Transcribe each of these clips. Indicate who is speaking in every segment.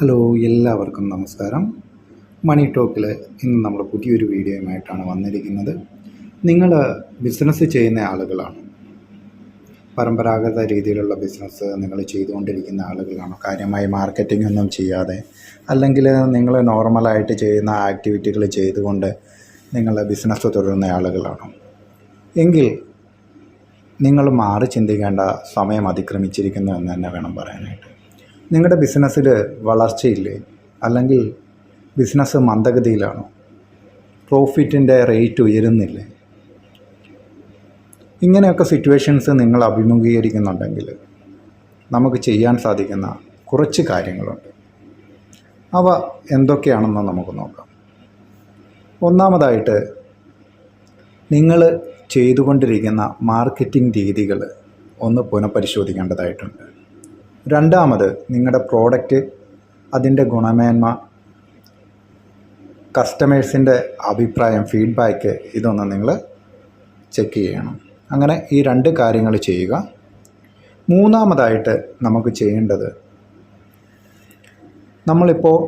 Speaker 1: Hello, എല്ലാവർക്കും നമസ്കാരം. മണി ടോക്കിൽ ഇന്ന് നമ്മൾ പുതിയൊരു വീഡിയോയുമായിട്ടാണ് വന്നിരിക്കുന്നത്. നിങ്ങൾ ബിസിനസ് ചെയ്യുന്ന ആളുകളാണ്, പരമ്പരാഗത രീതിയിലുള്ള ബിസിനസ് നിങ്ങൾ ചെയ്തുകൊണ്ടിരിക്കുന്ന ആളുകളാണ്, കാര്യമായി മാർക്കറ്റിംഗ് ഒന്നും ചെയ്യാതെ, അല്ലെങ്കിൽ നിങ്ങൾ നോർമലായിട്ട് ചെയ്യുന്ന ആക്ടിവിറ്റികൾ ചെയ്തുകൊണ്ട് നിങ്ങൾ ബിസിനസ് തുടരുന്ന ആളുകളാണ് എങ്കിൽ നിങ്ങൾ മാറി ചിന്തിക്കേണ്ട സമയം അതിക്രമിച്ചിരിക്കുന്നു എന്ന് തന്നെ വേണം പറയാനായിട്ട്. നിങ്ങളുടെ ബിസിനസ്സിൽ വളർച്ചയില്ലേ, അല്ലെങ്കിൽ ബിസിനസ് മന്ദഗതിയിലാണോ, പ്രോഫിറ്റിൻ്റെ റേറ്റ് ഉയരുന്നില്ലേ? ഇങ്ങനെയൊക്കെ സിറ്റുവേഷൻസ് നിങ്ങൾ അഭിമുഖീകരിക്കുന്നുണ്ടെങ്കിൽ നമുക്ക് ചെയ്യാൻ സാധിക്കുന്ന കുറച്ച് കാര്യങ്ങളുണ്ട്. അവ എന്തൊക്കെയാണെന്ന് നമുക്ക് നോക്കാം. ഒന്നാമതായിട്ട്, നിങ്ങൾ ചെയ്തുകൊണ്ടിരിക്കുന്ന മാർക്കറ്റിംഗ് രീതികൾ ഒന്ന് പുനഃപരിശോധിക്കേണ്ടതായിട്ടുണ്ട്. രണ്ടാമത്, നിങ്ങളുടെ പ്രോഡക്റ്റ്, അതിൻ്റെ ഗുണമേന്മ, കസ്റ്റമേഴ്സിൻ്റെ അഭിപ്രായം, ഫീഡ്ബാക്ക്, ഇതൊന്ന് നിങ്ങൾ ചെക്ക് ചെയ്യണം. അങ്ങനെ ഈ രണ്ട് കാര്യങ്ങൾ ചെയ്യുക. മൂന്നാമതായിട്ട് നമുക്ക് ചെയ്യേണ്ടത്, നമ്മളിപ്പോൾ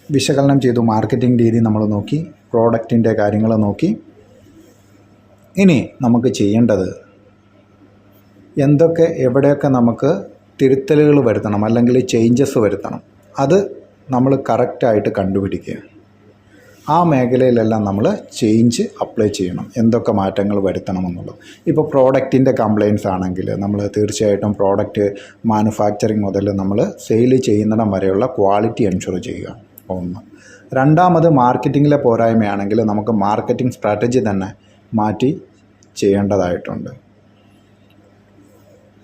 Speaker 1: വിശകലനം ചെയ്തു, മാർക്കറ്റിംഗ് രീതി നമ്മൾ നോക്കി, പ്രോഡക്റ്റിൻ്റെ കാര്യങ്ങൾ നോക്കി. ഇനി നമുക്ക് ചെയ്യേണ്ടത് എന്തൊക്കെ, എവിടെയൊക്കെ നമുക്ക് തിരുത്തലുകൾ വരുത്തണം, അല്ലെങ്കിൽ ചേഞ്ചസ് വരുത്തണം, അത് നമ്മൾ കറക്റ്റായിട്ട് കണ്ടുപിടിക്കുക. ആ മേഖലയിലെല്ലാം നമ്മൾ ചേഞ്ച് അപ്ലൈ ചെയ്യണം, എന്തൊക്കെ മാറ്റങ്ങൾ വരുത്തണമെന്നുള്ളത്. ഇപ്പോൾ പ്രോഡക്റ്റിൻ്റെ കംപ്ലയിൻസ് ആണെങ്കിൽ നമ്മൾ തീർച്ചയായിട്ടും പ്രോഡക്റ്റ് മാനുഫാക്ചറിങ് മുതൽ നമ്മൾ സെയിൽ ചെയ്യുന്നിടം വരെയുള്ള ക്വാളിറ്റി എൻഷുർ ചെയ്യുക, ഒന്ന്. രണ്ടാമത്, മാർക്കറ്റിങ്ങിലെ പോരായ്മയാണെങ്കിൽ നമുക്ക് മാർക്കറ്റിംഗ് സ്ട്രാറ്റജി തന്നെ മാറ്റി ചെയ്യേണ്ടതായിട്ടുണ്ട്.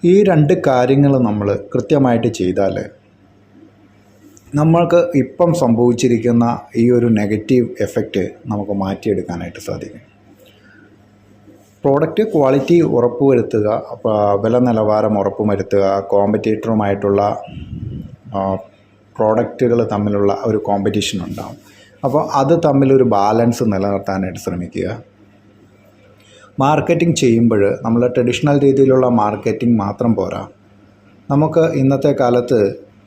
Speaker 1: ഈ രണ്ട് കാര്യങ്ങൾ നമ്മൾ കൃത്യമായിട്ട് ചെയ്താൽ നമ്മൾക്ക് ഇപ്പം സംഭവിച്ചിരിക്കുന്ന ഈ ഒരു നെഗറ്റീവ് എഫക്റ്റ് നമുക്ക് മാറ്റിയെടുക്കാനായിട്ട് സാധിക്കും. പ്രോഡക്റ്റ് ക്വാളിറ്റി ഉറപ്പുവരുത്തുക, വില നിലവാരം ഉറപ്പുവരുത്തുക, കോമ്പറ്റീറ്ററുമായിട്ടുള്ള പ്രോഡക്റ്റുകൾ തമ്മിലുള്ള ഒരു കോമ്പറ്റീഷൻ ഉണ്ടാകും. അപ്പോൾ അത് തമ്മിലൊരു ബാലൻസ് നിലനിർത്താനായിട്ട് ശ്രമിക്കുക. മാർക്കറ്റിംഗ് ചെയ്യുമ്പോൾ നമ്മൾ ട്രഡീഷണൽ രീതിയിലുള്ള മാർക്കറ്റിംഗ് മാത്രം പോരാ. നമുക്ക് ഇന്നത്തെ കാലത്ത്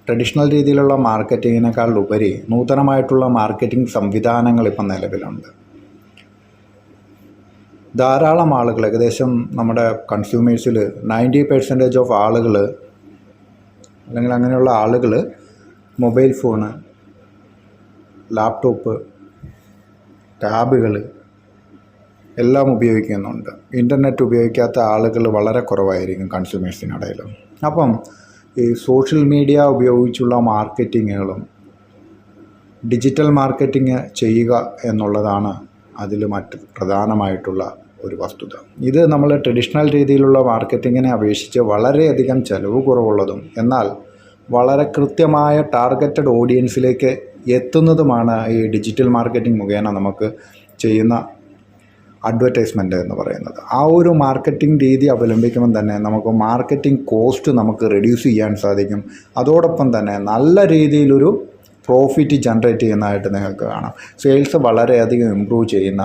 Speaker 1: ട്രഡീഷണൽ രീതിയിലുള്ള മാർക്കറ്റിങ്ങിനേക്കാൾ ഉപരി നൂതനമായിട്ടുള്ള മാർക്കറ്റിംഗ് സംവിധാനങ്ങൾ ഇപ്പം നിലവിലുണ്ട്. ധാരാളം ആളുകൾ, ഏകദേശം നമ്മുടെ കൺസ്യൂമേഴ്സിൽ 90% ഓഫ് ആളുകൾ, അല്ലെങ്കിൽ അങ്ങനെയുള്ള ആളുകൾ മൊബൈൽ ഫോണ്, ലാപ്ടോപ്പ്, ടാബുകൾ എല്ലാം ഉപയോഗിക്കുന്നുണ്ട്. ഇൻ്റർനെറ്റ് ഉപയോഗിക്കാത്ത ആളുകൾ വളരെ കുറവായിരിക്കും കൺസ്യൂമേഴ്സിനിടയിൽ. അപ്പം ഈ സോഷ്യൽ മീഡിയ ഉപയോഗിച്ചുള്ള മാർക്കറ്റിങ്ങുകളും ഡിജിറ്റൽ മാർക്കറ്റിംഗ് ചെയ്യുക എന്നുള്ളതാണ് അതിൽ മറ്റ് പ്രധാനമായിട്ടുള്ള ഒരു വസ്തുത. ഇത് നമ്മൾ ട്രഡീഷണൽ രീതിയിലുള്ള മാർക്കറ്റിങ്ങിനെ അപേക്ഷിച്ച് വളരെയധികം ചിലവ് കുറവുള്ളതും എന്നാൽ വളരെ കൃത്യമായ ടാർഗറ്റഡ് ഓഡിയൻസിലേക്ക് എത്തുന്നതുമാണ് ഈ ഡിജിറ്റൽ മാർക്കറ്റിംഗ് മുഖേന നമുക്ക് ചെയ്യുന്ന അഡ്വർടൈസ്മെൻറ്റ് എന്ന് പറയുന്നത്. ആ ഒരു മാർക്കറ്റിംഗ് രീതി അവലംബിക്കുമ്പോൾ തന്നെ നമുക്ക് മാർക്കറ്റിംഗ് കോസ്റ്റ് നമുക്ക് റെഡ്യൂസ് ചെയ്യാൻ സാധിക്കും. അതോടൊപ്പം തന്നെ നല്ല രീതിയിലൊരു പ്രോഫിറ്റ് ജനറേറ്റ് ചെയ്യുന്നതായിട്ട് നിങ്ങൾക്ക് കാണാം. സെയിൽസ് വളരെയധികം ഇമ്പ്രൂവ് ചെയ്യുന്ന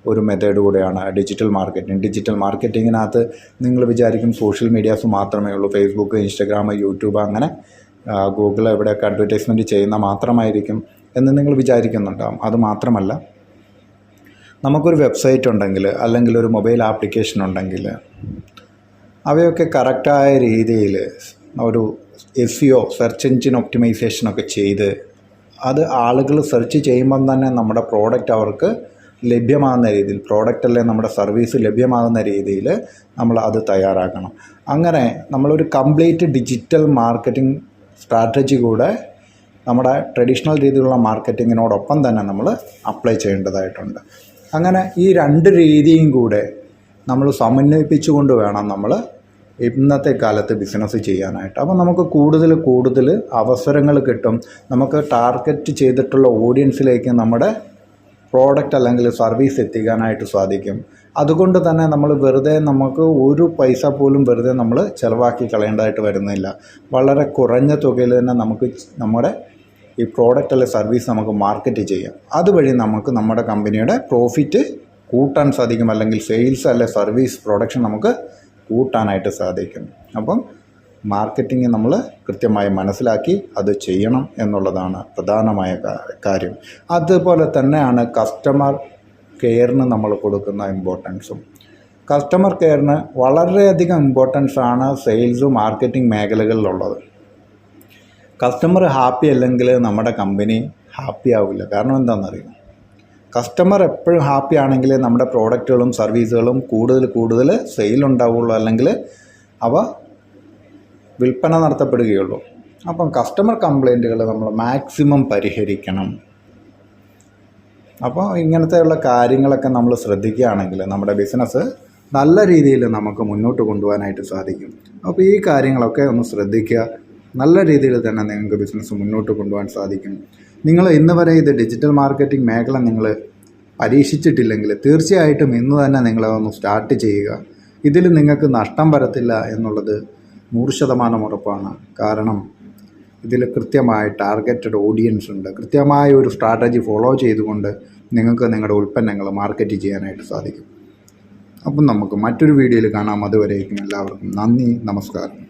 Speaker 1: ഒരു മെത്തേഡ് കൂടെയാണ് ഡിജിറ്റൽ മാർക്കറ്റിംഗ്. ഡിജിറ്റൽ മാർക്കറ്റിങ്ങിനകത്ത് നിങ്ങൾ വിചാരിക്കും സോഷ്യൽ മീഡിയാസ് മാത്രമേ ഉള്ളൂ, ഫേസ്ബുക്ക്, ഇൻസ്റ്റഗ്രാം, യൂട്യൂബ്, അങ്ങനെ ഗൂഗിൾ എവിടെയൊക്കെ അഡ്വർടൈസ്മെൻറ്റ് ചെയ്യുന്ന മാത്രമായിരിക്കും എന്ന് നിങ്ങൾ വിചാരിക്കുന്നുണ്ടാകും. അത് മാത്രമല്ല, നമുക്കൊരു വെബ്സൈറ്റ് ഉണ്ടെങ്കിൽ, അല്ലെങ്കിൽ ഒരു മൊബൈൽ ആപ്ലിക്കേഷൻ ഉണ്ടെങ്കിൽ, അവയൊക്കെ കറക്റ്റായ രീതിയിൽ ഒരു SEO, സെർച്ച് എഞ്ചിൻ ഒപ്റ്റിമൈസേഷനൊക്കെ ചെയ്ത് അത് ആളുകൾ സെർച്ച് ചെയ്യുമ്പം തന്നെ നമ്മുടെ പ്രോഡക്റ്റ് അവർക്ക് ലഭ്യമാകുന്ന രീതിയിൽ, പ്രോഡക്റ്റ് അല്ലെ നമ്മുടെ സർവീസ് ലഭ്യമാകുന്ന രീതിയിൽ നമ്മൾ അത് തയ്യാറാക്കണം. അങ്ങനെ നമ്മളൊരു കംപ്ലീറ്റ് ഡിജിറ്റൽ മാർക്കറ്റിംഗ് സ്ട്രാറ്റജി കൂടെ നമ്മുടെ ട്രഡീഷണൽ രീതിയിലുള്ള മാർക്കറ്റിങ്ങിനോടൊപ്പം തന്നെ നമ്മൾ അപ്ലൈ ചെയ്യേണ്ടതായിട്ടുണ്ട്. അങ്ങനെ ഈ രണ്ട് രീതിയും കൂടെ നമ്മൾ സമന്വയിപ്പിച്ചുകൊണ്ട് വേണം നമ്മൾ ഇന്നത്തെ കാലത്ത് ബിസിനസ് ചെയ്യാനായിട്ട്. അപ്പോൾ നമുക്ക് കൂടുതൽ അവസരങ്ങൾ കിട്ടും. നമുക്ക് ടാർഗറ്റ് ചെയ്തിട്ടുള്ള ഓഡിയൻസിലേക്ക് നമ്മുടെ പ്രോഡക്റ്റ് അല്ലെങ്കിൽ സർവീസ് എത്തിക്കാനായിട്ട് സാധിക്കും. അതുകൊണ്ട് തന്നെ നമ്മൾ വെറുതെ, നമുക്ക് ഒരു പൈസ പോലും വെറുതെ നമ്മൾ ചിലവാക്കി കളയേണ്ടതായിട്ട് വരുന്നില്ല. വളരെ കുറഞ്ഞ തുകയിൽ തന്നെ നമുക്ക് നമ്മുടെ ഈ പ്രോഡക്റ്റ് അല്ലെ സർവീസ് നമുക്ക് മാർക്കറ്റ് ചെയ്യാം. അതുവഴി നമുക്ക് നമ്മുടെ കമ്പനിയുടെ പ്രോഫിറ്റ് കൂട്ടാൻ സാധിക്കും, അല്ലെങ്കിൽ സെയിൽസ് അല്ലെ സർവീസ് പ്രൊഡക്ഷൻ നമുക്ക് കൂട്ടാനായിട്ട് സാധിക്കും. അപ്പം മാർക്കറ്റിംഗ് നമ്മൾ കൃത്യമായി മനസ്സിലാക്കി അത് ചെയ്യണം എന്നുള്ളതാണ് പ്രധാനമായ കാര്യം. അതുപോലെ തന്നെയാണ് കസ്റ്റമർ കെയറിന് നമ്മൾ കൊടുക്കുന്ന ഇമ്പോർട്ടൻസും. കസ്റ്റമർ കെയറിന് വളരെയധികം ഇമ്പോർട്ടൻസ് ആണ് സെയിൽസും മാർക്കറ്റിംഗ് മേഖലകളിലുള്ളത്. കസ്റ്റമർ ഹാപ്പി അല്ലെങ്കിൽ നമ്മുടെ കമ്പനി ഹാപ്പി ആവില്ല. കാരണം എന്താണെന്നറിയാം, കസ്റ്റമർ എപ്പോഴും ഹാപ്പി ആണെങ്കിൽ നമ്മുടെ പ്രോഡക്റ്റുകളും സർവീസുകളും കൂടുതൽ സെയിൽ ഉണ്ടാവുള്ളൂ, അല്ലെങ്കിൽ അവ വിൽപ്പന നടത്തപ്പെടുകയുള്ളൂ. അപ്പം കസ്റ്റമർ കംപ്ലൈൻറ്റുകൾ നമ്മൾ മാക്സിമം പരിഹരിക്കണം. അപ്പോൾ ഇങ്ങനത്തെയുള്ള കാര്യങ്ങളൊക്കെ നമ്മൾ ശ്രദ്ധിക്കുകയാണെങ്കിൽ നമ്മുടെ ബിസിനസ് നല്ല രീതിയിൽ നമുക്ക് മുന്നോട്ട് കൊണ്ടുപോകാനായിട്ട് സാധിക്കും. അപ്പോൾ ഈ കാര്യങ്ങളൊക്കെ ഒന്ന് ശ്രദ്ധിക്കുക. നല്ല രീതിയിൽ തന്നെ നിങ്ങൾക്ക് ബിസിനസ് മുന്നോട്ട് കൊണ്ടുപോകാൻ സാധിക്കും. നിങ്ങൾ ഇന്ന് വരെ ഇത് ഡിജിറ്റൽ മാർക്കറ്റിംഗ് മേഖല നിങ്ങൾ പരീക്ഷിച്ചിട്ടില്ലെങ്കിൽ തീർച്ചയായിട്ടും ഇന്ന് തന്നെ നിങ്ങളതൊന്ന് സ്റ്റാർട്ട് ചെയ്യുക. ഇതിൽ നിങ്ങൾക്ക് നഷ്ടം വരത്തില്ല എന്നുള്ളത് 100% ഉറപ്പാണ്. കാരണം ഇതിൽ കൃത്യമായ ടാർഗറ്റഡ് ഓഡിയൻസ് ഉണ്ട്. കൃത്യമായ ഒരു സ്ട്രാറ്റജി ഫോളോ ചെയ്തുകൊണ്ട് നിങ്ങൾക്ക് നിങ്ങളുടെ ഉൽപ്പന്നങ്ങൾ മാർക്കറ്റ് ചെയ്യാനായിട്ട് സാധിക്കും. അപ്പം നമുക്ക് മറ്റൊരു വീഡിയോയിൽ കാണാം. അതുവരേക്കും എല്ലാവർക്കും നന്ദി, നമസ്കാരം.